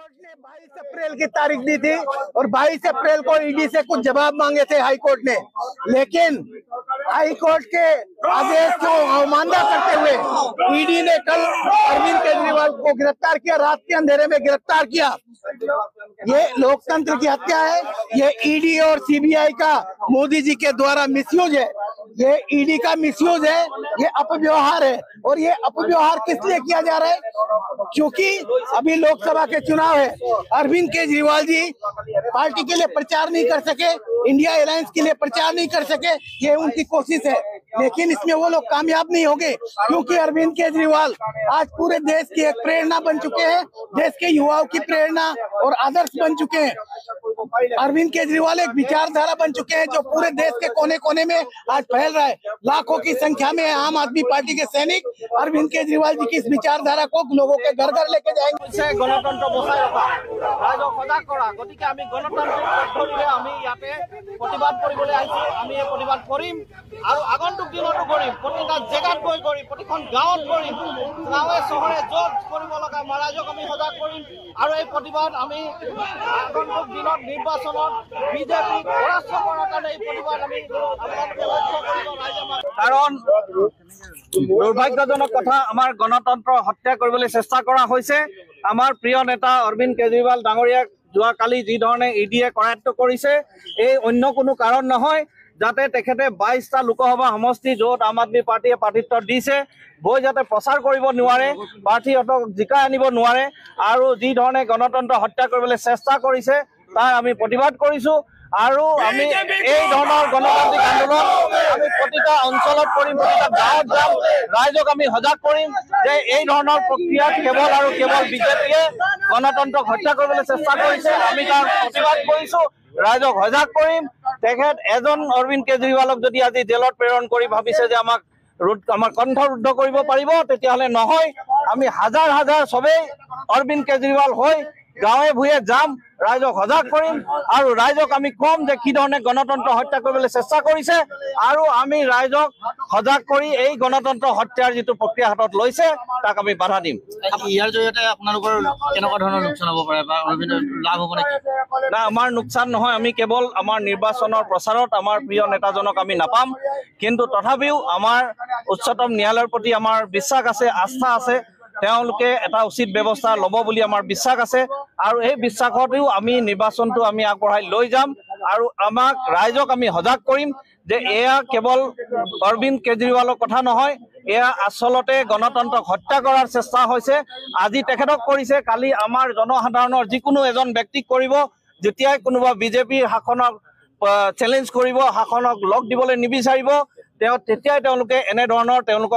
Court ने 22 अप्रैल की तारीख दी थी और 22 अप्रैल को ईडी से कुछ जवाब मांगे थे हाई कोर्ट ने, लेकिन हाई कोर्ट के आदेश को अवमानना करते हुए ईडी ने कल अरविंद केजरीवाल को गिरफ्तार किया, रात के अंधेरे में गिरफ्तार किया। ये लोकतंत्र की हत्या है, ये ईडी और सीबीआई का मोदी जी के द्वारा मिसयूज है, ये ईडी का मिसयूज है, ये अपव्यवहार है। और ये अपव्यवहार किस लिए किया जा रहा है? क्योंकि अभी लोकसभा के चुनाव है, अरविंद केजरीवाल जी पार्टी के लिए प्रचार नहीं कर सके, इंडिया अलायंस के लिए प्रचार नहीं कर सके, ये उनकी कोशिश है, लेकिन इसमें वो लोग कामयाब नहीं होंगे, क्योंकि अरविंद केजरीवाल आज पूरे देश की एक प्रेरणा बन चुके हैं, देश के युवाओं की प्रेरणा और आदर्श बन चुके हैं। अरविंद केजरीवाल एक विचारधारा बन चुके हैं जो पूरे देश के कोने कोने में आज फैल रहा है। लाखों की संख्या में आम आदमी पार्टी के सैनिक अरविंद केजरीवाल जी की इस विचारधारा को लोगों के घर घर लेके जाएंगे। गणतंत्र बचाई रखा राइजक सजाग करा गतिके आमी गणतांत्रिक पद्धतिरे आमी याते प्रतिबाद কৰিবলৈ আহিছো। আমি এই প্ৰতিবাদ কৰিম আৰু আগন্তুক দিনতো কৰিম, প্ৰতিটা জেগাত গৈ কৰিম, প্ৰতিখন গাঁৱত কৰিম, গাঁৱে চহৰে য'ত কৰিব লগা ৰাইজক আমি সজাগ কৰিম। আৰু এই প্ৰতিবাদ আমি আগন্তুক দিনত নিৰ্বাচনত বিজেপিক পৰাস্ত কৰাৰ কাৰণে এই প্ৰতিবাদ আমি আপোনালোকে লক্ষ্য কৰিব ৰাইজে। কাৰণ দুৰ্ভাগ্যজনক কথা, আমাৰ গণতন্ত্ৰ হত্যা কৰিবলৈ চেষ্টা কৰা হৈছে। আমাৰ প্ৰিয় নেতা অৰবিন্দ কেজৰিৱাল ডাঙৰীয়াক যোৱাকালি যি ধৰণে ইডিয়ে কৰায়ত্ব কৰিছে, এই অন্য কোনো কাৰণ নহয় যাতে তেখেতে 22টা লোকসভা সমষ্টি য'ত আম আদমি পাৰ্টিয়ে প্ৰাৰ্থিত্ব দিছে গৈ যাতে প্ৰচাৰ কৰিব নোৱাৰে, প্ৰাৰ্থীহঁতক জিকাই আনিব নোৱাৰে আৰু যি ধৰণে গণতন্ত্ৰ হত্যা কৰিবলৈ চেষ্টা কৰিছে তাৰ আমি প্ৰতিবাদ কৰিছোঁ। আৰু আমি এই ধৰণৰ গণতান্ত্ৰিক আন্দোলন আমি প্ৰতিটা অঞ্চলত কৰিম, প্ৰতিটা গাঁৱত যাম, ৰাইজক আমি সজাগ কৰিম যে এই ধৰণৰ প্ৰক্ৰিয়াত কেৱল আৰু কেৱল বিজেপিয়ে গণতন্ত্ৰক হত্যা কৰিবলৈ চেষ্টা কৰিছে। আমি তাৰ প্ৰতিবাদ কৰিছোঁ, ৰাইজক সজাগ কৰিম। তেখেত এজন অৰবিন্দ কেজৰিৱালক যদি আজি জেলত প্ৰেৰণ কৰি ভাবিছে যে আমাৰ কণ্ঠৰুদ্ধ কৰিব পাৰিব, তেতিয়াহ'লে নহয়। আমি হাজাৰ হাজাৰ চবেই অৰবিন্দ কেজৰিৱাল হৈ গাঁৱে ভূঞে যাম, ৰাইজক সজাগ কৰিম আৰু ৰাইজক আমি কম যে কি ধৰণে গণতন্ত্ৰ হত্যা কৰিবলৈ চেষ্টা কৰিছে আৰু আমি ৰাইজক সজাগ কৰি এই গণতন্ত্ৰ হত্যাৰ যিটো প্ৰক্ৰিয়া হাতত লৈছে তাক আমি বাধা দিম। ইয়াৰ জৰিয়তে আপোনালোকৰ কেনেকুৱা ধৰণৰ লোকচান হ'ব পাৰে বা লাভ হ'ব নেকি? না, আমাৰ লোকচান নহয়। আমি কেৱল আমাৰ নিৰ্বাচনৰ প্ৰচাৰত আমাৰ প্ৰিয় নেতাজনক আমি নাপাম, কিন্তু তথাপিও আমাৰ উচ্চতম ন্যায়ালয়ৰ প্ৰতি আমাৰ বিশ্বাস আছে, আস্থা আছে। তেওঁলোকে এটা উচিত ব্যৱস্থা ল'ব বুলি আমাৰ বিশ্বাস আছে আৰু এই বিশ্বাসতেও আমি নিৰ্বাচনটো আমি আগবঢ়াই লৈ যাম আৰু আমাক ৰাইজক আমি সজাগ কৰিম যে এয়া কেৱল অৰবিন্দ কেজৰিৱালৰ কথা নহয়, এয়া আচলতে গণতন্ত্ৰক হত্যা কৰাৰ চেষ্টা হৈছে। আজি তেখেতক কৰিছে, কালি আমাৰ জনসাধাৰণৰ যিকোনো এজন ব্যক্তিক কৰিব। যেতিয়াই কোনোবা বিজেপিৰ শাসনক চেলেঞ্জ কৰিব, শাসনক লগ দিবলৈ নিবিচাৰিব, তেতিয়াই তেওঁলোকে এনেধৰণৰ তেওঁলোকক